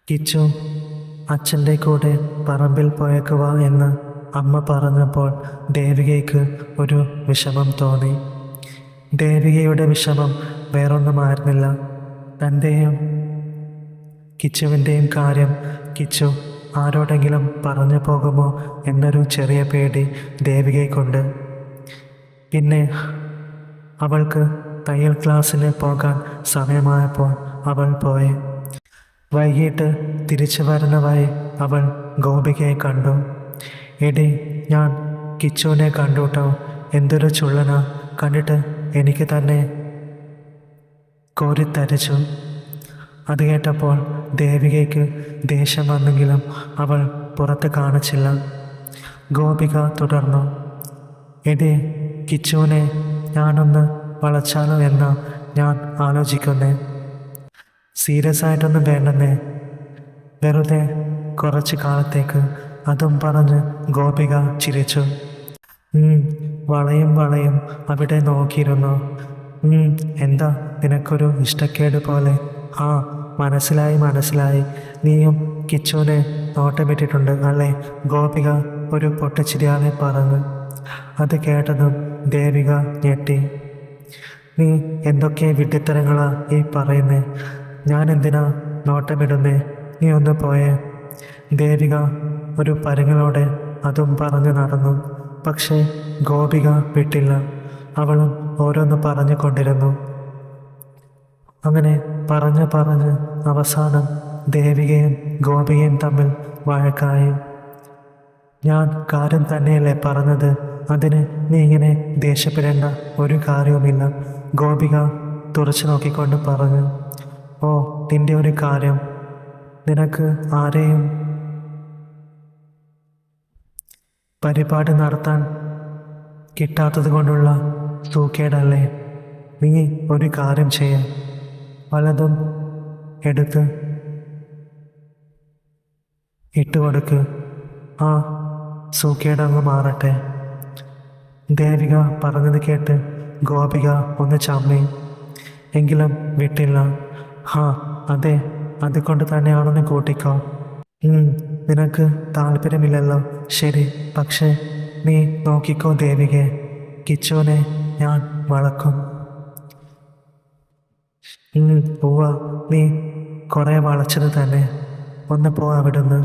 കിച്ചു അച്ഛൻ്റെ കൂടെ പറമ്പിൽ പോയേക്കുവാ എന്ന് അമ്മ പറഞ്ഞപ്പോൾ ദേവികയ്ക്ക് ഒരു വിഷമം തോന്നി. ദേവികയുടെ വിഷമം വേറൊന്നുമായിരുന്നില്ല. തൻ്റെയും കിച്ചുവിൻ്റെയും കാര്യം കിച്ചു ആരോടെങ്കിലും പറഞ്ഞു പോകുമോ എന്നൊരു ചെറിയ പേടി ദേവികയ്ക്കുണ്ട്. പിന്നെ അവൾക്ക് തയ്യൽ ക്ലാസ്സിന് പോകാൻ സമയമായപ്പോൾ അവൾ പോയി. വൈകിട്ട് തിരിച്ചു വരുന്ന വഴി അവൾ ഗോപികയെ കണ്ടു. എടി, ഞാൻ കിച്ചുവിനെ കണ്ടുട്ടോ, എന്തൊരു ചുള്ളനാ, കണ്ടിട്ട് എനിക്ക് തന്നെ കോരിത്തരിച്ചു. അത് കേട്ടപ്പോൾ ദേവികയ്ക്ക് ദേഷ്യം വന്നെങ്കിലും അവൾ പുറത്ത് കാണിച്ചില്ല. ഗോപിക തുടർന്നു, എടി, കിച്ചുവിനെ ഞാനൊന്ന് വളച്ചാലോ എന്നാ ഞാൻ ആലോചിക്കുന്നേ. സീരിയസ് ആയിട്ടൊന്നും വേണ്ടെന്നേ, വെറുതെ കുറച്ച് കാലത്തേക്ക്. അതും പറഞ്ഞ് ഗോപിക ചിരിച്ചു. വളയും വളയും അവിടെ നോക്കിയിരുന്നു. എന്താ നിനക്കൊരു ഇഷ്ടക്കേട് പോലെ? ആ, മനസ്സിലായി. നീയും കിച്ചുവിനെ നോട്ടമിട്ടിട്ടുണ്ട് അല്ലേ? ഗോപിക ഒരു പൊട്ടച്ചിരിയാതെ പറഞ്ഞു. അത് കേട്ടതും ദേവിക ഞെട്ടി. നീ എന്തൊക്കെ വിഡ്ഢിത്തരങ്ങളാ ഈ പറയുന്നേ? ഞാൻ എന്തിനാ നോട്ടമിടുന്നേ? നീ ഒന്ന് പോയേ. ദേവിക ഒരു പരുങ്ങലോടെ അതും പറഞ്ഞു നടന്നു. പക്ഷേ ഗോപിക വിട്ടില്ല. അവളും ഓരോന്ന് പറഞ്ഞു കൊണ്ടിരുന്നു. അങ്ങനെ പറഞ്ഞ് അവസാനം ദേവികയും ഗോപികയും തമ്മിൽ വഴക്കായി. ഞാൻ കാര്യം തന്നെയല്ലേ പറഞ്ഞത്, അതിന് നീ ഇങ്ങനെ ദേഷ്യപ്പെടേണ്ട ഒരു കാര്യവുമില്ല, ഗോപിക തുറച്ചു നോക്കിക്കൊണ്ട് പറഞ്ഞു. ഓ, നിന്റെ ഒരു കാര്യം, നിനക്ക് ആരെയും പരിപാടി നടത്താൻ കിട്ടാത്തത് കൊണ്ടുള്ള സൂക്കേടല്ലേ? നീ ഒരു കാര്യം ചെയ്യ, വല്ലതും എടുത്ത് ഇട്ടുകൊടുക്ക്, ആ സൂക്കേടങ്ങ് മാറട്ടെ. ദേവിക പറഞ്ഞത് കേട്ട് ഗോപിക ഒന്ന് ചമ്മി. എങ്കിലും വിട്ടില്ല. അതെ, അതുകൊണ്ട് തന്നെയാണെന്ന് കൂട്ടിക്കോ. നിനക്ക് താല്പര്യമില്ലല്ലോ, ശരി. പക്ഷേ നീ നോക്കിക്കോ ദേവികെ, കിച്ചുവിനെ ഞാൻ വളക്കും. പോവ, നീ കുറേ വളച്ചത് തന്നെ. ഒന്ന് പോ അവിടുന്ന്.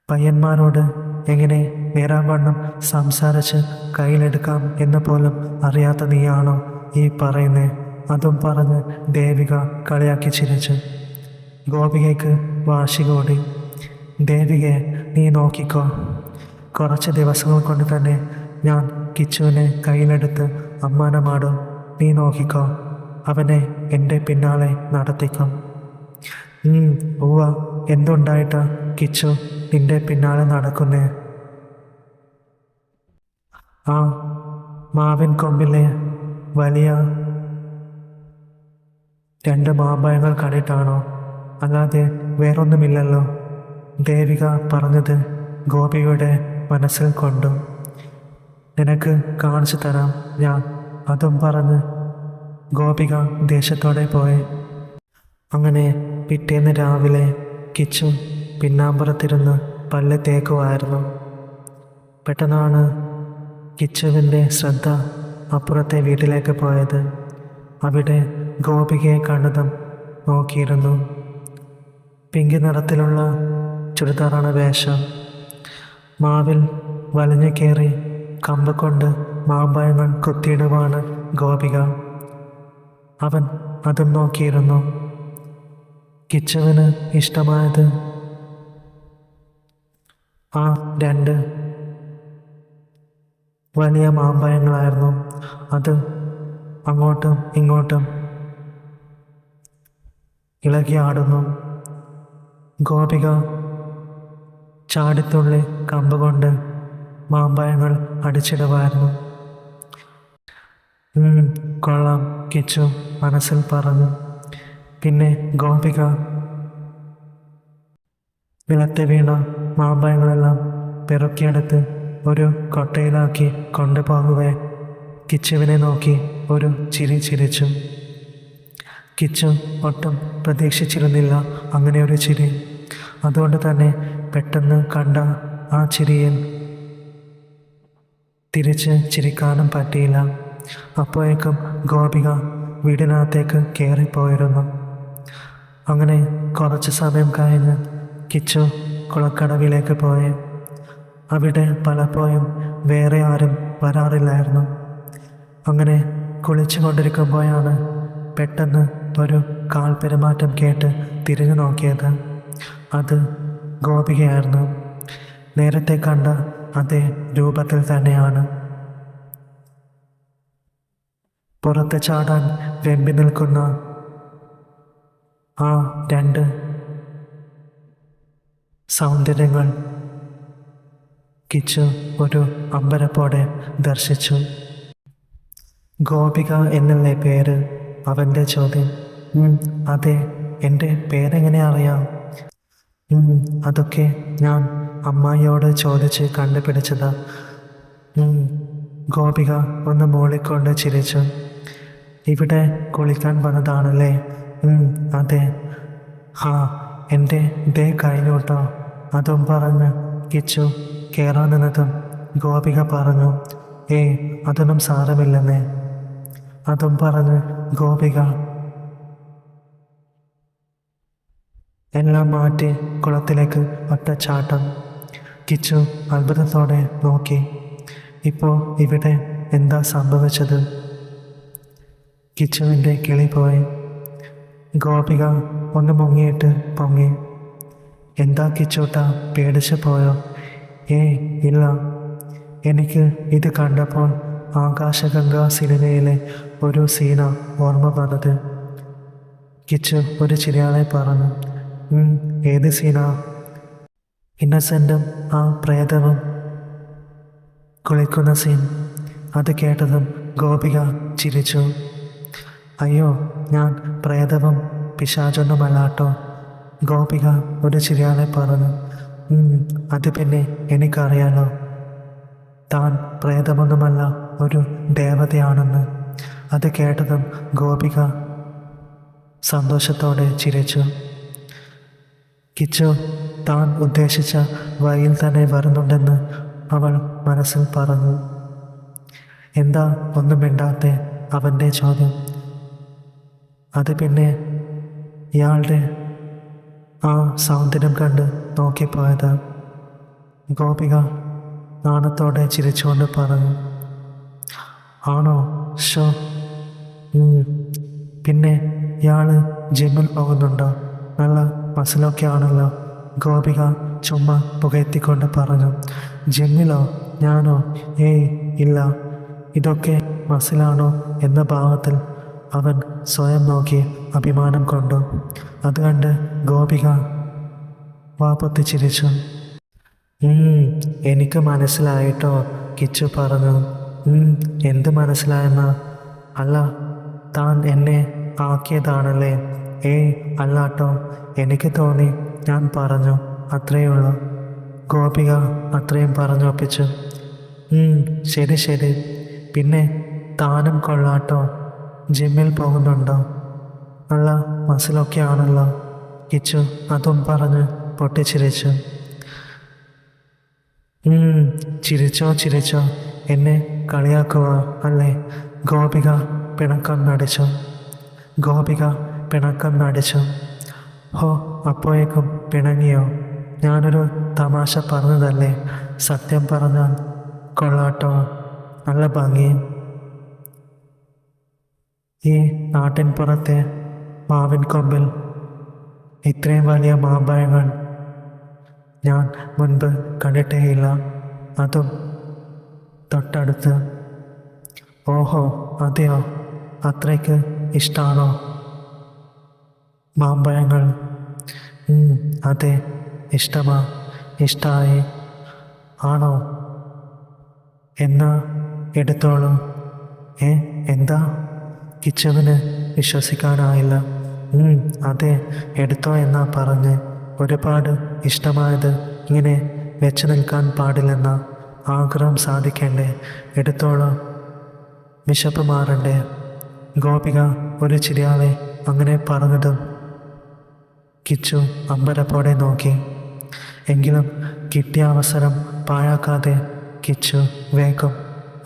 പയ്യന്മാരോട് എങ്ങനെ നേരാവണ്ണം സംസാരിച്ച് കയ്യിലെടുക്കാം എന്ന് പോലും അറിയാത്ത നീയാണോ ഈ പറയുന്നേ? അതും പറഞ്ഞ് ദേവിക കളിയാക്കി ചിരിച്ചു. ഗോപികയ്ക്ക് വാശി കൂടി. ദേവികയെ നീ നോക്കിക്കോ, കുറച്ച് ദിവസങ്ങൾ കൊണ്ട് തന്നെ ഞാൻ കിച്ചുവിനെ കയ്യിലെടുത്ത് അമ്മാനമാടും. നീ നോക്കിക്കോ, അവനെ എൻ്റെ പിന്നാലെ നടത്തിക്കും. എന്തുണ്ടായിട്ടാ കിച്ചു നിന്റെ പിന്നാലെ നടക്കുന്നേ? ആ മാവിൻ കൊമ്പിലെ വലിയ 2 മാമ്പഴങ്ങൾ കണ്ടിട്ടാണോ? അല്ലാതെ വേറൊന്നുമില്ലല്ലോ. ദേവിക പറഞ്ഞത് ഗോപിയുടെ മനസ്സിൽ കൊണ്ടു. നിനക്ക് കാണിച്ചു തരാം ഞാൻ. അതും പറഞ്ഞ് ഗോപിക ദേഷ്യത്തോടെ പോയി. അങ്ങനെ പിറ്റേന്ന് രാവിലെ കിച്ചു പിന്നാമ്പുറത്തിരുന്ന് പല്ല് തേക്കുമായിരുന്നു. പെട്ടെന്നാണ് കിച്ചുവിൻ്റെ ശ്രദ്ധ അപ്പുറത്തെ വീട്ടിലേക്ക് പോയത്. അവിടെ ഗോപികയെ കണ്ടതും നോക്കിയിരുന്നു. പിങ്ക് നിറത്തിലുള്ള ചുരിദാറാണ് വേഷം. മാവിൽ വലിഞ്ഞു കയറി കമ്പ് കൊണ്ട് മാമ്പഴങ്ങൾ കുത്തിയിടുവാണ് ഗോപിക. അവൻ അതും നോക്കിയിരുന്നു. കിച്ചുവിന് ഇഷ്ടമായത് ആ 2 വലിയ മാമ്പഴങ്ങളായിരുന്നു. അത് അങ്ങോട്ടും ഇങ്ങോട്ടും ഇളകിയാടുന്നു. ഗോപിക ചാടിത്തുള്ളി കമ്പ് കൊണ്ട് മാമ്പഴങ്ങൾ അടിച്ചിടുവായിരുന്നു. കൊള്ളാം, കിച്ചു മനസ്സിൽ പറഞ്ഞു. പിന്നെ ഗോപിക നിലത്ത് വീണ മാമ്പഴങ്ങളെല്ലാം പെറുക്കിയെടുത്ത് ഒരു കൊട്ടയിലാക്കി കൊണ്ടുപോകുകയെ കിച്ചുവിനെ നോക്കി ഒരു ചിരി ചിരിച്ചു. കിച്ചു ഒട്ടും പ്രതീക്ഷിച്ചിരുന്നില്ല അങ്ങനെ ഒരു ചിരി. അതുകൊണ്ട് തന്നെ പെട്ടെന്ന് കണ്ട ആ ചിരിയിൽ തിരിച്ച് ചിരിക്കാനും പറ്റിയില്ല. അപ്പോഴേക്കും ഗോപിക വീടിനകത്തേക്ക് കയറിപ്പോയിരുന്നു. അങ്ങനെ കുറച്ച് സമയം കഴിഞ്ഞ് കിച്ചു കുളക്കടവിലേക്ക് പോയി. അവിടെ പലപ്പോഴും വേറെ ആരും വരാറില്ലായിരുന്നു. അങ്ങനെ കുളിച്ചു കൊണ്ടിരിക്കുമ്പോഴാണ് പെട്ടെന്ന് ഒരു കാൽ പെരുമാറ്റം കേട്ട് തിരിഞ്ഞു നോക്കിയത്. അത് ഗോപികയായിരുന്നു. നേരത്തെ കണ്ട അതേ രൂപത്തിൽ തന്നെയാണ്. പുറത്ത് ചാടാൻ വെമ്പി നിൽക്കുന്ന ആ രണ്ട് സൗന്ദര്യങ്ങൾ കിച്ചു ഒരു അമ്പരപ്പോടെ ദർശിച്ചു. ഗോപിക എന്നല്ലേ പേര്? അവൻ്റെ ചോദ്യം. അതെ, എൻ്റെ പേരെങ്ങനെ അറിയാം? അതൊക്കെ ഞാൻ അമ്മായിയോട് ചോദിച്ച് കണ്ടുപിടിച്ചതാ. ഗോപിക ഒന്ന് മൂളിക്കൊണ്ട് ചിരിച്ചു. ഇവിടെ കുളിക്കാൻ വന്നതാണല്ലേ? അതെ. എൻ്റെ ഡേ കഴിഞ്ഞു കേട്ടോ. അതും പറഞ്ഞ് കിച്ചു കയറാൻ നിന്നതും ഗോപിക പറഞ്ഞു, അതൊന്നും സാരമില്ലെന്നേ. അതും പറഞ്ഞ് ഗോപിക എല്ലാം മാറ്റി കുളത്തിലേക്ക് ഒറ്റച്ചാട്ടം. കിച്ചു അത്ഭുതത്തോടെ നോക്കി. ഇപ്പോൾ ഇവിടെ എന്താ സംഭവിച്ചത്? കിച്ചുവിൻ്റെ കിളി പോയി. ഗോപിക ഒന്ന് മുങ്ങിയിട്ട് പൊങ്ങി. എന്താ കിച്ചൂട്ട, പേടിച്ചു പോയോ? ഇല്ല, എനിക്ക് ഇത് കണ്ടപ്പോൾ ആകാശഗംഗ സിനിമയിലെ ഒരു സീന ഓർമ്മ വന്നത്. കിച്ചു ഒരു ചിരിയാളെ പറഞ്ഞു. ഏത് സീന? ഇന്നസെൻറ്റും ആ പ്രേതവും കുളിക്കുന്ന സീൻ. അത് കേട്ടതും ഗോപിക ചിരിച്ചു. അയ്യോ, ഞാൻ പ്രേതവും പിശാചൊന്നുമല്ലാട്ടോ. ഗോപിക ഒരു ചിരിയാളെ പറഞ്ഞു. അത് പിന്നെ എനിക്കറിയാലോ, താൻ പ്രേതമൊന്നുമല്ല, ഒരു ദേവതയാണെന്ന്. അത് കേട്ടതും ഗോപിക സന്തോഷത്തോടെ ചിരിച്ചു. കിച്ചു താൻ ഉദ്ദേശിച്ച വഴിയിൽ തന്നെ വരുന്നുണ്ടെന്ന് അവൾ മനസ്സിൽ പറഞ്ഞു. എന്താ ഒന്നും മിണ്ടാത്തെ? അവൻ്റെ ചോദ്യം. അത് പിന്നെ ഇയാളുടെ ആ സൗന്ദര്യം കണ്ട് നോക്കിപ്പോയത്. ഗോപിക നാണത്തോടെ ചിരിച്ചുകൊണ്ട് പറഞ്ഞു. ആണോ? ഷോ. പിന്നെ ഇയാൾ ജിമ്മിൽ പോകുന്നുണ്ടോ? നല്ല മസിലൊക്കെ ആണല്ലോ. ഗോപിക ചുമ്മാ പുകഴ്ത്തിക്കൊണ്ട് പറഞ്ഞു. ജിമ്മിലോ? ഞാനോ? ഇല്ല. ഇതൊക്കെ മസിലാണോ എന്ന ഭാവത്തിൽ അവൻ സ്വയം നോക്കി അഭിമാനം കൊണ്ടു. അത് കണ്ട് ഗോപിക വാപ്പൊത്തി ചിരിച്ചു. എനിക്ക് മനസ്സിലായിട്ടോ, കിച്ചു പറഞ്ഞു. എന്ത് മനസ്സിലായെന്നാ? അല്ല, താൻ എന്നെ ആക്കിയതാണല്ലേ? അല്ലാട്ടോ, എനിക്ക് തോന്നി, ഞാൻ പറഞ്ഞു, അത്രയുള്ളൂ. ഗോപിക അത്രയും പറഞ്ഞു ഒപ്പിച്ചു. ശരി ശരി. പിന്നെ താനും കൊള്ളാട്ടോ. ജിമ്മിൽ പോകുന്നുണ്ടോ? നല്ല മസിലൊക്കെ ആണല്ലോ. കിച്ചു അതും പറഞ്ഞ് പൊട്ടിച്ചിരിച്ചു. ചിരിച്ചോ, എന്നെ കളിയാക്കുക അല്ലേ? ഗോപിക പിണക്കം നടിച്ചു. അപ്പോഴേക്കും പിണങ്ങിയോ? ഞാനൊരു തമാശ പറഞ്ഞതല്ലേ. സത്യം പറഞ്ഞാൽ കൊള്ളാട്ടോ, നല്ല ഭംഗി. ഈ നാട്ടിൻ പുറത്തെ മാവിൻ കൊമ്പിൽ ഇത്രയും വലിയ മാമ്പഴങ്ങൾ ഞാൻ മുൻപ് കണ്ടിട്ടേയില്ല. അതും തൊട്ടടുത്ത്. ഓഹോ, അതെയോ? അത്രയ്ക്ക് ഇഷ്ടമാണോ മാമ്പഴങ്ങൾ? അതെ, ഇഷ്ടമായി. ആണോ? എന്നാ എടുത്തോളൂ. എന്താ? കിച്ചുവിന് വിശ്വസിക്കാനായില്ല. അതെ, എടുത്തോ എന്നാ പറഞ്ഞ്. ഒരുപാട് ഇഷ്ടമായത് ഇങ്ങനെ വെച്ച് നിൽക്കാൻ പാടില്ലെന്ന ആഗ്രഹം സാധിക്കണ്ടേ? എടുത്തോളൂ, വിശപ്പ് മാറണ്ടേ? ഗോപിക ഒരു ചിരിയാളെ അങ്ങനെ പറഞ്ഞതും കിച്ചു അമ്പരപ്പോടെ നോക്കി. എങ്കിലും കിട്ടിയ അവസരം പാഴാക്കാതെ കിച്ചു വേഗം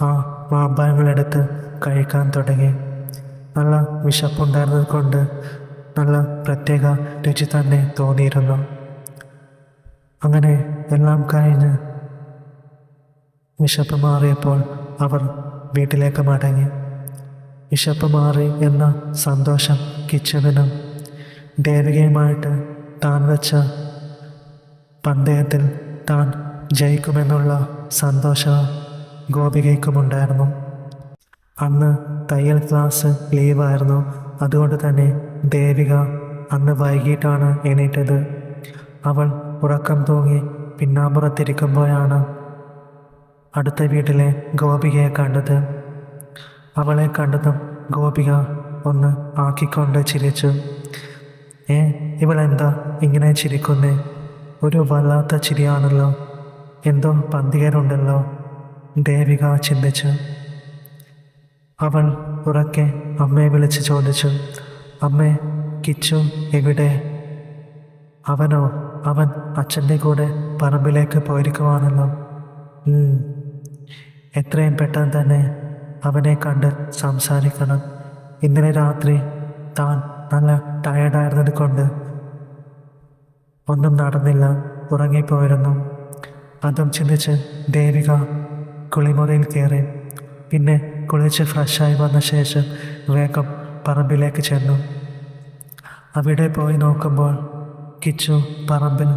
ആ മാമ്പഴങ്ങളെടുത്ത് കഴിക്കാൻ തുടങ്ങി. നല്ല വിശപ്പുണ്ടായിരുന്നത് കൊണ്ട് നല്ല പ്രത്യേക രുചി തന്നെ തോന്നിയിരുന്നു. അങ്ങനെ എല്ലാം കഴിഞ്ഞ് വിശപ്പ് മാറിയപ്പോൾ അവർ വീട്ടിലേക്ക് മടങ്ങി. വിശപ്പ് മാറി എന്ന സന്തോഷം കിച്ചുവിനും ദേവികയുമായിട്ട് താൻ വെച്ച പന്തയത്തിൽ താൻ ജയിക്കുമെന്നുള്ള സന്തോഷവും ഗോപികയ്ക്കുമുണ്ടായിരുന്നു. അന്ന് തയ്യൽ ക്ലാസ് ലീവായിരുന്നു. അതുകൊണ്ട് തന്നെ ദേവിക അന്ന് വൈകിട്ടാണ് എണീറ്റത്. അവൾ ഉറക്കം തൂങ്ങി പിന്നാമ്പുറത്തിരിക്കുമ്പോഴാണ് അടുത്ത വീട്ടിലെ ഗോപികയെ കണ്ടത്. അവളെ കണ്ടതും ഗോപിക ഒന്ന് ആക്കിക്കൊണ്ട് ചിരിച്ചു. ഇവളെന്താ ഇങ്ങനെ ചിരിക്കുന്നേ? ഒരു വല്ലാത്ത ചിരിയാണല്ലോ, എന്തോ പന്തികേടുണ്ടല്ലോ, ദേവിക ചിന്തിച്ചു. അവൾ ഉറക്കെ അമ്മയെ വിളിച്ച് ചോദിച്ചു, അമ്മേ, കിച്ചു എവിടെ? അവനോ? അവൻ അച്ഛൻ്റെ കൂടെ പറമ്പിലേക്ക് പോയിരിക്കുവാണല്ലോ. എത്രയും പെട്ടെന്ന് തന്നെ അവനെ കണ്ട് സംസാരിക്കണം. ഇന്നലെ രാത്രി താൻ നല്ല ടയർഡായിരുന്നത് കൊണ്ട് ഒന്നും നടന്നില്ല, ഉറങ്ങിപ്പോയിരുന്നു. അതും ചിന്തിച്ച് ദേവിക കുളിമുറിയിൽ കയറി. പിന്നെ കുളിച്ച് ഫ്രഷായി വന്ന ശേഷം വേഗം പറമ്പിലേക്ക് ചെന്നു. അവിടെ പോയി നോക്കുമ്പോൾ കിച്ചു പറമ്പിൽ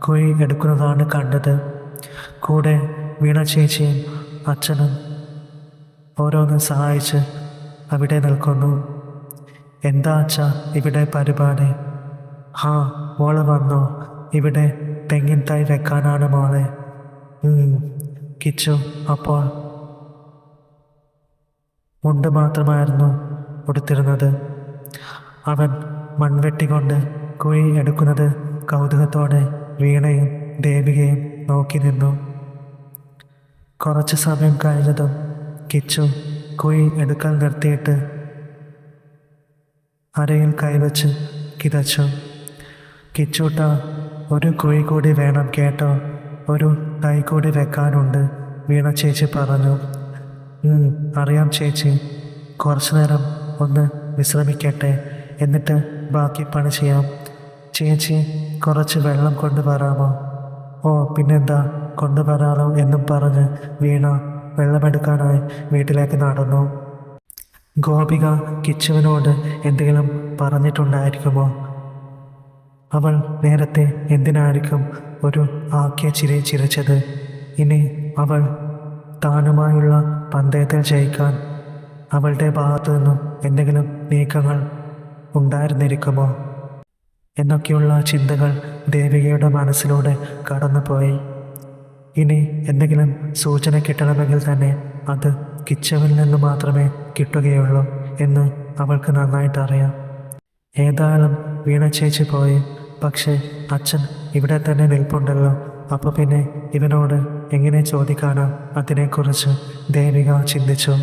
കുഴി എടുക്കുന്നതാണ് കണ്ടത്. കൂടെ വീണ ചേച്ചിയും അച്ഛനും ഓരോന്ന് സഹായിച്ച് അവിടെ നിൽക്കുന്നു. എന്താ അച്ഛാ ഇവിടെ പരിപാടി? മോള് വന്നോ? ഇവിടെ തെങ്ങിൻ തൈ വെക്കാനാണ് മോളെ. കിച്ചു അപ്പോൾ മുണ്ട് മാത്രമായിരുന്നു ഉടുത്തിരുന്നത്. അവൻ മൺവെട്ടി കൊണ്ട് കുഴി എടുക്കുന്നത് കൗതുകത്തോടെ വീണയും ദേവികയും നോക്കി നിന്നു. കുറച്ച് സമയം കഴിഞ്ഞതും കിച്ചു കുഴി എടുക്കൽ നിർത്തിയിട്ട് അരയിൽ കൈവച്ച് കിതച്ചു. കിച്ചൂട്ട, ഒരു കുഴി കൂടി വേണം കേട്ടോ, ഒരു തൈ കൂടി വെക്കാനുണ്ട്, വീണ ചേച്ചി പറഞ്ഞു. അറിയാം ചേച്ചി, കുറച്ചു നേരം ഒന്ന് വിശ്രമിക്കട്ടെ, എന്നിട്ട് ബാക്കി പണി ചെയ്യാം. ചേച്ചി കുറച്ച് വെള്ളം കൊണ്ടുവരാമോ? പിന്നെന്താ, കൊണ്ടുവരാമോ എന്നും പറഞ്ഞ് വീണ വെള്ളമെടുക്കാനായി വീട്ടിലേക്ക് നടന്നു. ഗോപിക കിച്ചുവിനോട് എന്തെങ്കിലും പറഞ്ഞിട്ടുണ്ടായിരിക്കുമോ? അവൾ നേരത്തെ എന്തിനായിരിക്കും ഒരു ആക്കിയ ചിരി ചിരിച്ചത്? ഇനി അവൾ താനുമായുള്ള പന്തയത്തിൽ ജയിക്കാൻ അവളുടെ ഭാഗത്തു നിന്നും എന്തെങ്കിലും നീക്കങ്ങൾ ഉണ്ടായിരുന്നിരിക്കുമോ എന്നൊക്കെയുള്ള ചിന്തകൾ ദേവികയുടെ മനസ്സിലൂടെ കടന്നുപോയി. ഇനി എന്തെങ്കിലും സൂചന കിട്ടണമെങ്കിൽ തന്നെ അത് കിച്ചുവിൽ നിന്ന് മാത്രമേ കിട്ടുകയുള്ളൂ എന്ന് അവൾക്ക് നന്നായിട്ട് അറിയാം. ഏതായാലും വീണ ചേച്ചി പോയി, പക്ഷേ അച്ഛൻ ഇവിടെ തന്നെ നിൽപ്പുണ്ടല്ലോ, അപ്പോൾ പിന്നെ ഇവനോട് എങ്ങനെ ചോദിക്കാനോ അതിനെക്കുറിച്ച് ദേവിക ചിന്തിച്ചു.